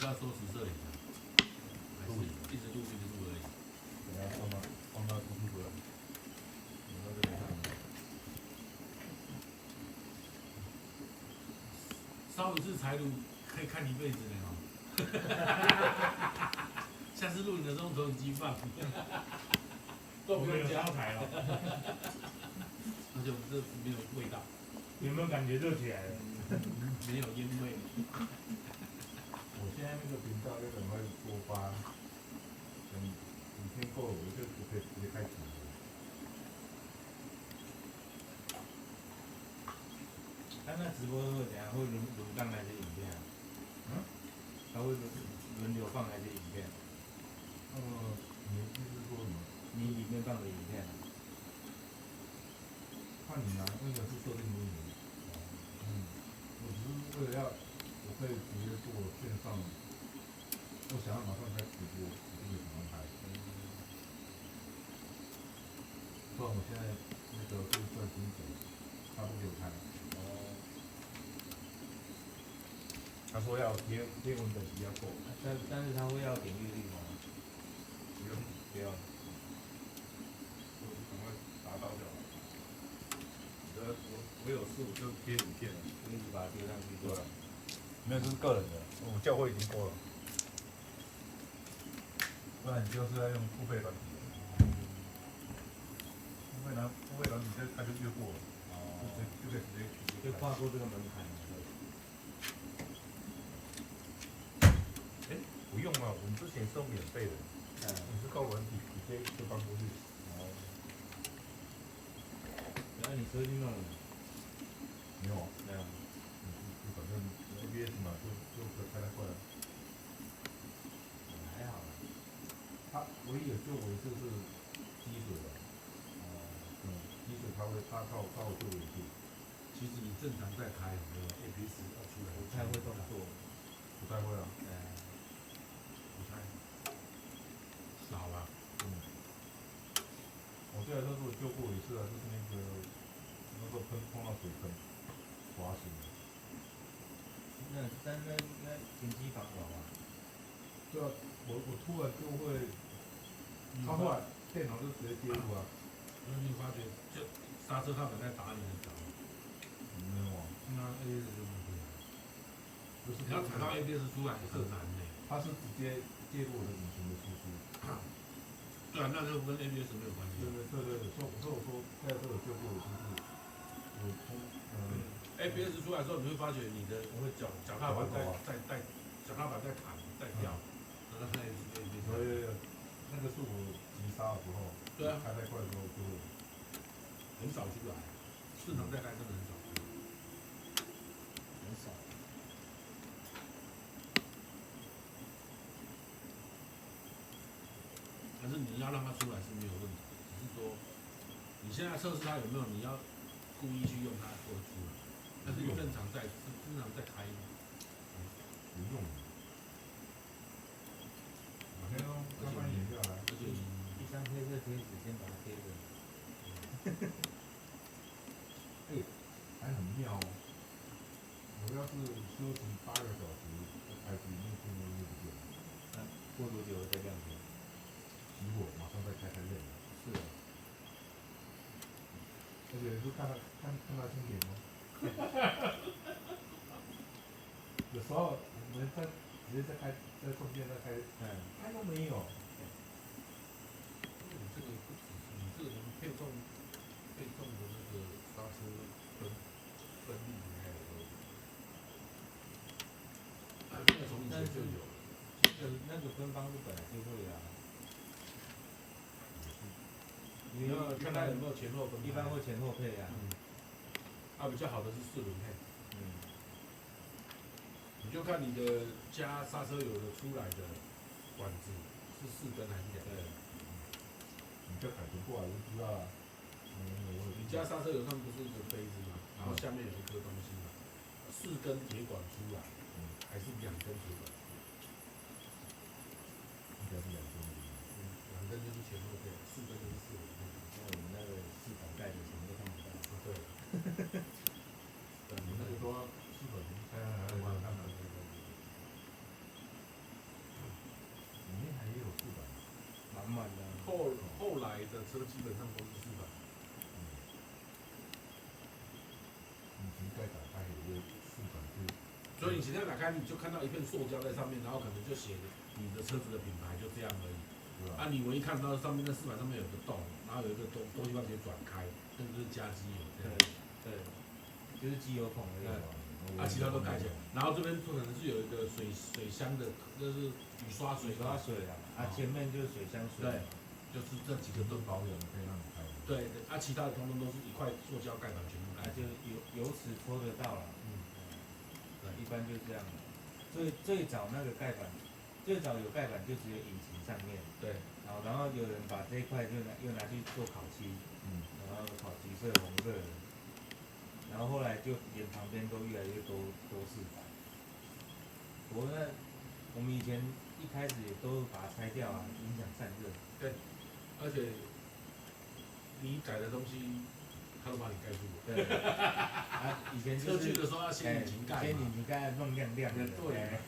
要收拾摄影的，还是一直录而已？等下放到图书馆，你到这里看。烧一次柴炉可以看一辈子呢哦。下次录影的时候用投影机放，都不用加柴了，而且这没有味道。有没有感觉热起来了？没有烟味。我现在那个频道要赶快多发，等5天够了，我就可以直接开启了。他那直播会怎样？会轮放那些影片啊？他会轮流放那些影片？你意思是说什么？你里面放的影片？看你啊，那个是设定给你。我只是为了我可以直接做线上，我想要马上开直播，我就可以马上开。不然我现在那个可以算薪水，他不给我开。他说要贴文等级要够，但是他会要点阅率吗？不要，我就赶快达到就好。我有事我就贴影片了，就一直把它丢上去就好。没有，这是个人的，我教会已经够了。不然你就是要用付费软体。付费软体他就越过了，就可以直接就跨过这个门槛。不用啊，我们之前是用免费的，你是靠软体直接就放过去。然后你车运动了？没有啊，没有。反正 ABS 嘛，就开得快了。还好啦。它唯一有救我一次是积水的。积水它会救我一次。其实你正常在开，ABS 要出来，不太会动作。不太会啊。不太少了。我这台车是救过一次啊，就是那时候碰到水坑，滑行。但应该停机房有啊。对啊，我突然就会，他后来电脑就直接介入啊。那你发觉就刹车踏板在打你的脚。没有啊。那 ABS 就不会了。就是你要踩到 ABS 出来很难呢。它是直接介入我的引擎的输出。对啊，那就跟 ABS 没有关系。对，所以我说这台车有救过我就是我从ABS 出来之后，你会发觉你的脚踏板在弹在掉，那是 ABS。那个是我急刹的时候，对啊，开太快的时候就会很少出来，市场在开真的很少出来。很少。但是你要让它出来是没有问题的，只是说你现在测试它有没有，你要故意去用它做出来。但是正常在开。不用。每天都慢慢演下来。一张黑色贴纸先把它贴着。还很妙哦。我要是休息8个小时，台子里面电都不见了。那过多久会再亮起？熄火，马上再开太累了。是的。而且就看他清点哦。有时候我们直接在充电再开，开都没有。你这个不止，你这个配重的那个刹车分力还有从以前就有了。那个分方是本来就会啊。你要看它有没有前后分。一般会前后配啊。比较好的是4轮配。你就看你的加刹车油的出来的管子是4根还是2根。你叫凯旋过来就知道了。你加刹车油上不是一个杯子吗？然后下面有一颗东西嘛，4根铁管出来，还是2根铁管出来？应该是2根。2根就是前后配，4根就是4轮配。像我们那个市场盖的什么都看不到。对。你那个都要4本，还要玩他们。的车基本上都是400。引擎盖打开有个400就，所以你现在打开，你就看到一片塑胶在上面，然后可能就写你的车子的品牌，就这样而已。对吧？啊，你唯一看到上面那400上面有个洞，然后有一个东西方可以转开，那个就是加机油这样。对，就是机油孔而已。啊，其他都盖起来，然后这边可能是有一个水箱的，就是雨刷水。刷水啊，前面就是水箱水。对，就是这几个都保养可以让你开。对，啊，其他的通通都是一块塑胶盖板全部盖。就油尺搓得到了。对，一般就这样。最早那个盖板，最早有盖板就只有引擎上面。对。然后有人把这一块又拿去做烤漆，然后烤橘色、红色的，然后后来就连旁边都越来越多400。不过那我们以前一开始也都把它拆掉啊，影响散热。对，而且你改的东西，他都帮你盖住了。对。以前车去的时候要先引擎盖嘛。先引擎盖弄亮亮的。对。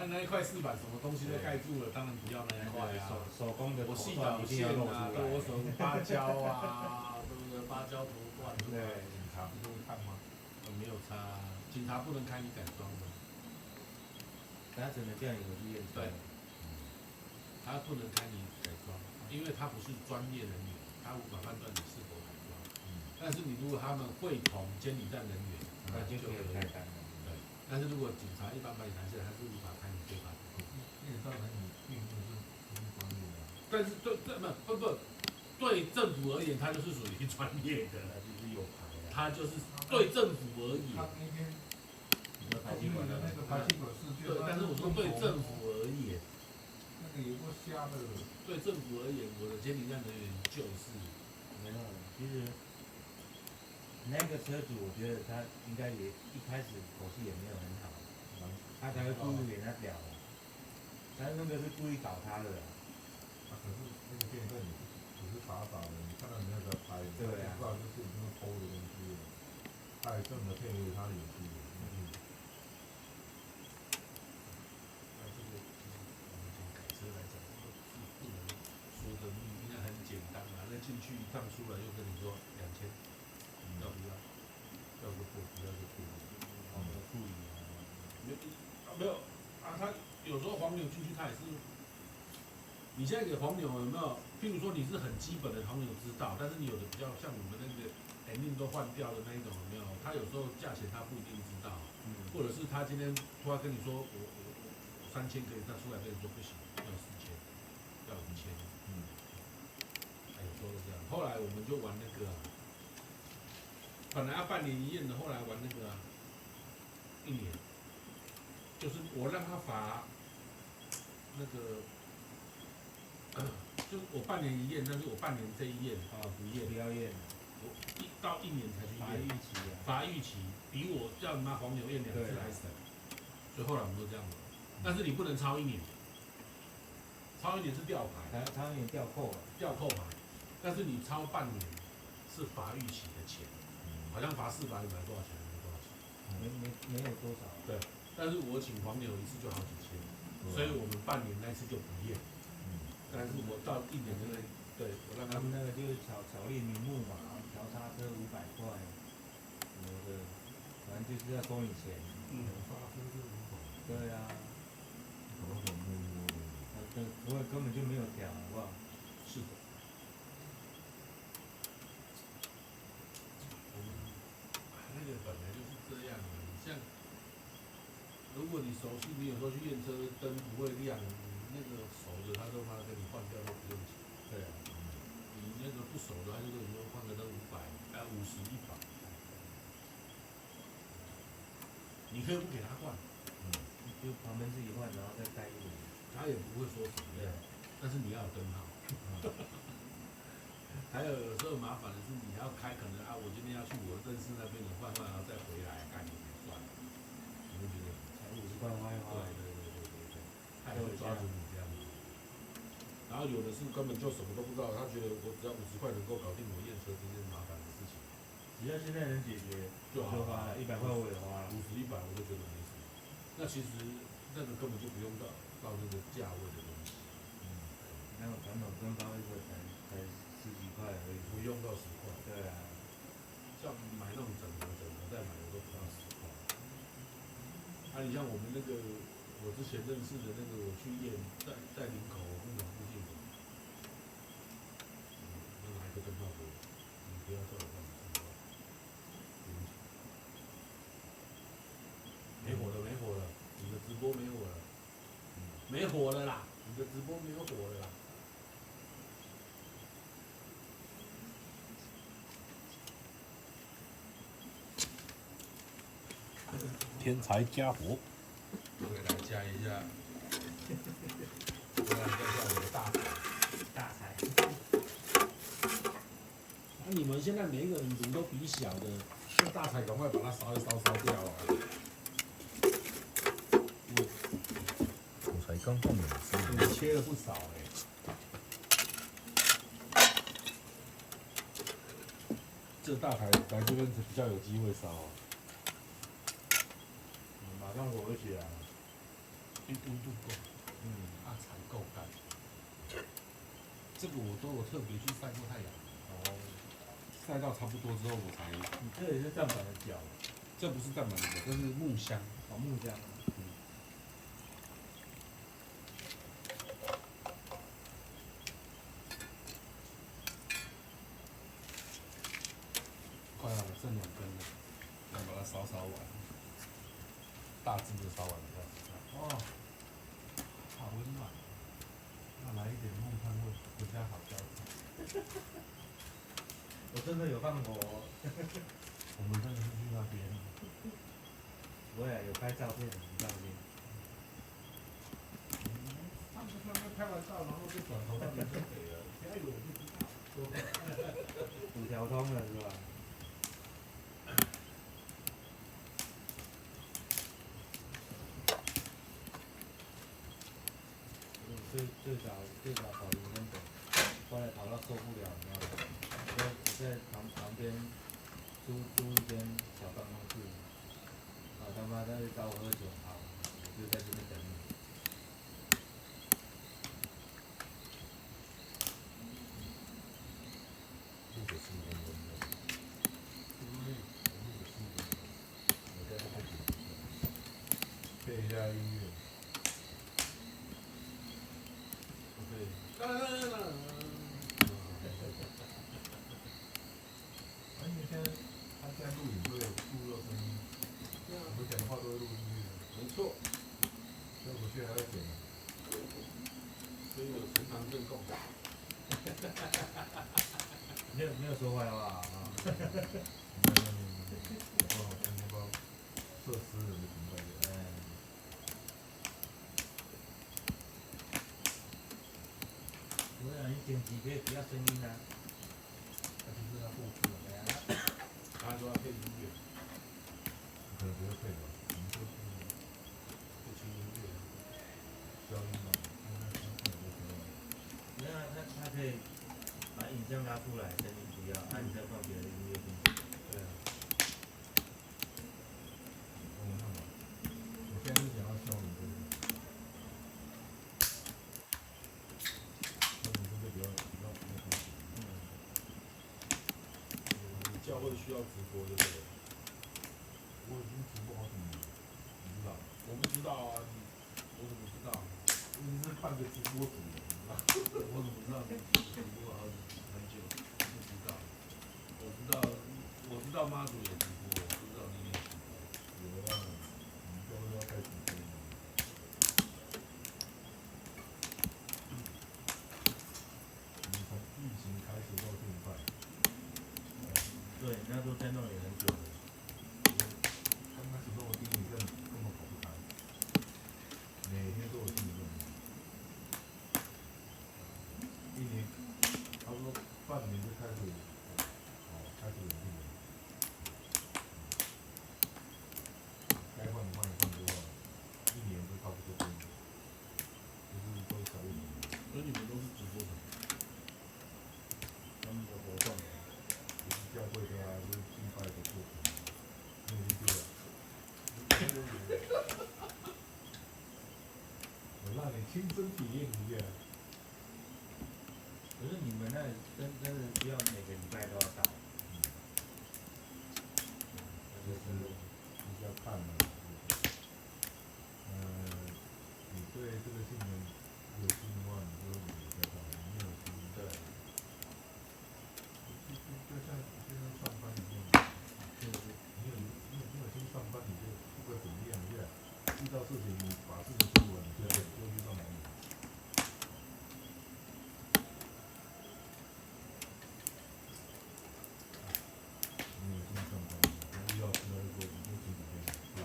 那一块400什么东西都盖住了，当然不要那一块啊。手工的我细导线啊，对，我手芭蕉啊，对不对？芭蕉头冠。对。警察不都会看吗？没有差，警察不能开你改装的。他只能叫你回去验车。对。他不能开你改装，因为他不是专业人员，他无法判断你是否改装。但是你如果他们会同监理站人员，那就可以开单了。对。但是如果警察一般把你拦下来，他是无法开你非法改装。监理站人员并不是专业的。但是对不，对政府而言，他就是属于专业的。就是有牌的。他就是对政府而言。他那天排气管的那个排气管事件。对，但是我说对政府而言。那个有过瞎的。对政府而言，我的监理站人员就是没有。其实那个车主，我觉得他应该也一开始口气也没有很好，他才会故意给他屌。他那个是故意搞他的。可是那个监理站也只是傻傻的，你看到人家在拍，不知道就是已经偷的东西了，他还真的配合他的演技。进去一趟出来又跟你说2000，要不要？要就付，不要就不付。处理。没有啊，他有时候黄牛进去他也是，你现在给黄牛有没有？譬如说你是很基本的黄牛知道，但是你有的比较像我们那个ending都换掉的那一种有没有？他有时候价钱他不一定知道，或者是他今天突然跟你说我3000可以，他出来跟你说不行，要4000，要5000。有时候是这样。后来我们就玩那个本来要半年一验的，后来玩那个1年，就是我让他罚那个，就是我半年一验，但是我半年这一验不验，不要验，我到1年才去验。罚逾期啊。罚逾期比我叫你妈黄牛验2次还省，所以后来我们都这样玩。但是你不能超1年，超1年是吊牌，超1年吊扣了，吊扣牌。但是你超半年是罚逾期的钱，好像罚400多少钱，没多少钱。没有多少。对，但是我请黄牛一次就好几千，所以我们半年那次就不验。但是我到1年之内，对我让他们那个就是巧立名目嘛，调刹车500块，什么的，反正就是要收你钱。刹车是500。对啊。根本就没有调，好不好？是的。那个本来就是这样的，你像，如果你熟悉，你有时候去验车灯不会亮，你那个熟的他都给你换掉都不用钱。对啊。你那个不熟的，他就跟你说换个灯500，50、100。你可以不给他换，就旁边自己换，然后再带1年。他也不会说怎么样，但是你要有灯号。还有时候麻烦的是你要开，可能我今天要去我认识那边的换，然后再回来，干你也算了，你会觉得才50块花一花。对，他也会抓住你这样子。然后有的是根本就什么都不知道，他觉得我只要50块能够搞定我验车这件麻烦的事情，只要现在能解决就花了，100块我也花了，50、100我都觉得没什么。那其实那个根本就不用到那个价位的东西。那种传统跟8位车才十几块而已。不用到10块。对啊，像买那种整盒再买，我都不到10块。啊，你像我们那个，我之前认识的那个，我去验在林口工厂附近的，那拿一个灯泡给我，你不要叫我帮你10块，对不起。没火了，没火了，你的直播没火了，没火了啦，你的直播没有火了啦。天才家伙，我给大家加一下，我来加一下我的大菜。大菜。啊，你们现在每一个人炉都比小的，这大菜赶快把它烧一烧，烧掉啊！我才刚放2次，你切了不少这大台来这边比较有机会烧啊。马上火起来了。温度够，啊柴够干。这个我都有特别去晒过太阳，哦，晒到差不多之后我才。你这也是站板的脚。这不是站板的，这是木箱。哦，木箱。快要了，剩2根了，要把它烧完，大致的烧完比较吃香。哦，好温暖，那来一点木炭味，回家好浇菜。我真的有放火。我们真的是去那边，我也有拍照片，你放心。他们在那开玩笑，然后就转头到民生北了，下一个我不知道。5条通了是吧？最早跑林森北，后来跑到受不了，你知道吗？我在旁边租一间小办公室，他妈在找我喝酒，好，我就在这边等你。录个10分钟的，我在开始配一下音乐。而且现在录影会有录到声音，我们讲的话都会录进去的，没错，所以回去还要剪。所以有呈堂证供。没有说坏话啊。我今天帮设私人的频道的。我想你剪辑可以不要声音啊。那就是要后置了。对啊。他说要配音乐，可能不会配吧，我们就是配轻音乐。消音嘛，看看有没有消音。没有啊，他可以把影像拉出来，声音不要，你再放别的音乐进去。对啊。我看吧，我现在是想要消你这个，消你这个比较方便。教会需要直播，对不对？我已经直播好几年了，你知道？我不知道啊，我怎么知道？我已经是半个直播主了，你知道？我怎么知道你直播很久？不知道。我知道妈祖也直播，我不知道你也直播。有的话，我们教会要开直播嘛。我们从疫情开始到现在，对，那时候在弄也很久了。刚开始弄的第一阵根本跑不开，每天都有新的任务。一年差不多半年就开始，开始稳定了。该换的换一换之后，一年就差不多定了，就是都小一点。所以你们都是直播的。他们的活动。不是教会的啊，就是敬拜的作品，没有理解了。我让你亲身体验一下。可是你们那真的需要每个礼拜都要到，就是比较看的，你对这个新闻有心的话，你就每个到；你没有心，对，就像上班一样，就是你有心上班，你就不管怎么样，遇到事情你把事情做完，你就去上班。你有心上班，遇到事那就请几天，是吧？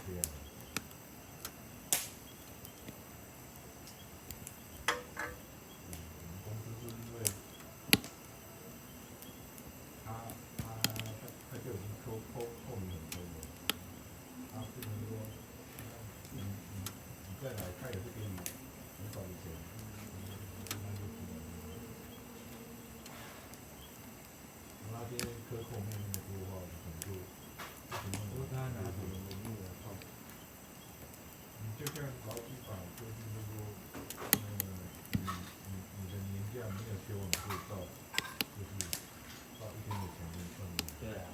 这样。我们公司是因为他就已经扣你很多了，他不能说你再来，他也是给你很少的钱，那就不能。那些克扣没有那么多的话，我可能就不过他拿什么名义来扣？你就像劳基法规定，就是说，你的年假没有休，你可以就是照一天的钱给你算进去。对啊，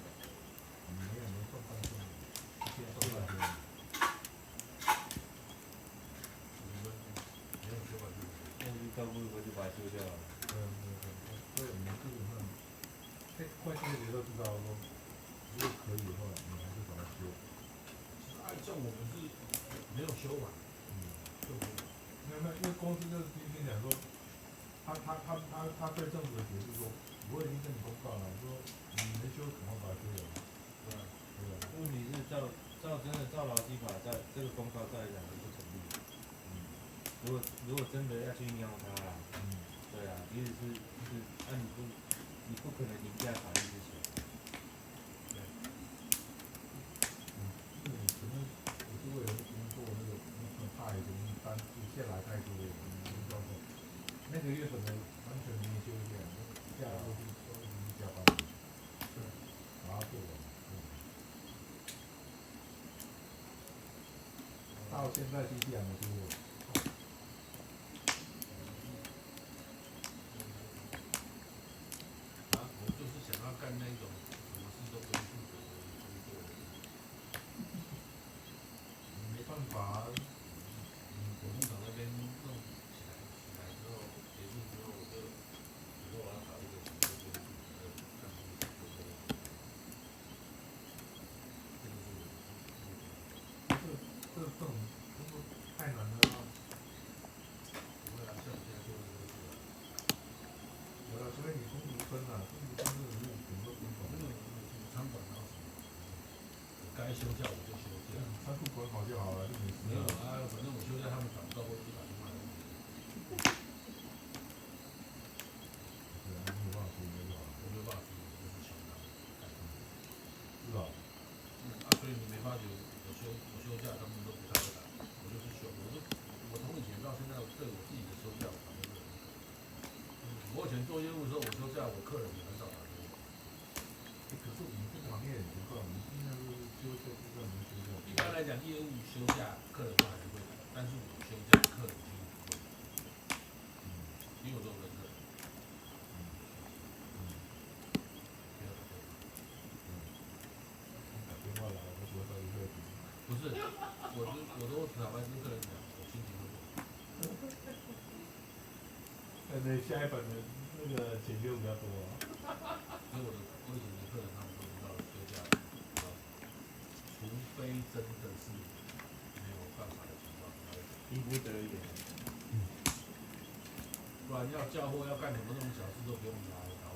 你没算半天，一天算半天。没有休半天。那就倒不如回去把它休掉了。所以我们基本上，会计学都知道说，如果可以的话，你还是把它休。按像我们是没有休嘛，就因为公司就是今天讲说，他对政府的解释说，我已经跟你公告了，说你能休赶快把它休了。对啊，对吧？问题是照劳基法，在这个公告照来讲是不成立的。如果真的要去应用它啦，对啊，即使是那你不可能凌驾法律之前。你可能也是为了工作太容易一下来太多了，造成那个月本来完全没休假，假都已经加班了，把它做完。到现在机器还没出货。啊，我就是想要干那种什么事都不用负责的工作。没办法，我工厂那边弄起来之后，结束之后，我说我要找一个什么都不用负责的干部做这个。这种工作太难了啊。不会啊，像我现在做的这个是啊，有了，除非你工读生啊，工读生这种什么都不懂。餐馆啊什么，该休假我就休假。仓库管好就好了，就没事。没有啊，反正我休假他们找不到，我就打电话来问。对啊，没有办法处理就好了。我没有办法处理，我就是想拿。是吧？所以你没发觉我休假他们都不太会打，我就是休，我从以前到现在对我自己的休假我反正是很那个。我以前做业务的时候，我休假我客人也很少打给我。可是我们这个行业很奇怪，我们尽量都是休不知道能休假。一般来讲，业务休假客人都还是会打，但是我休假客人几乎不会打，因为我都有人认。不要打电话。打电话来，我多少一个。不是，我都坦白跟客人讲，我心情会不好。但是下一本的那个钱就比较多啊。所以我以前的客人他们都知道休假，除非真的是没有办法的情况，才会打。逼不得已的。不然要叫货要干什么那种小事都不用打，我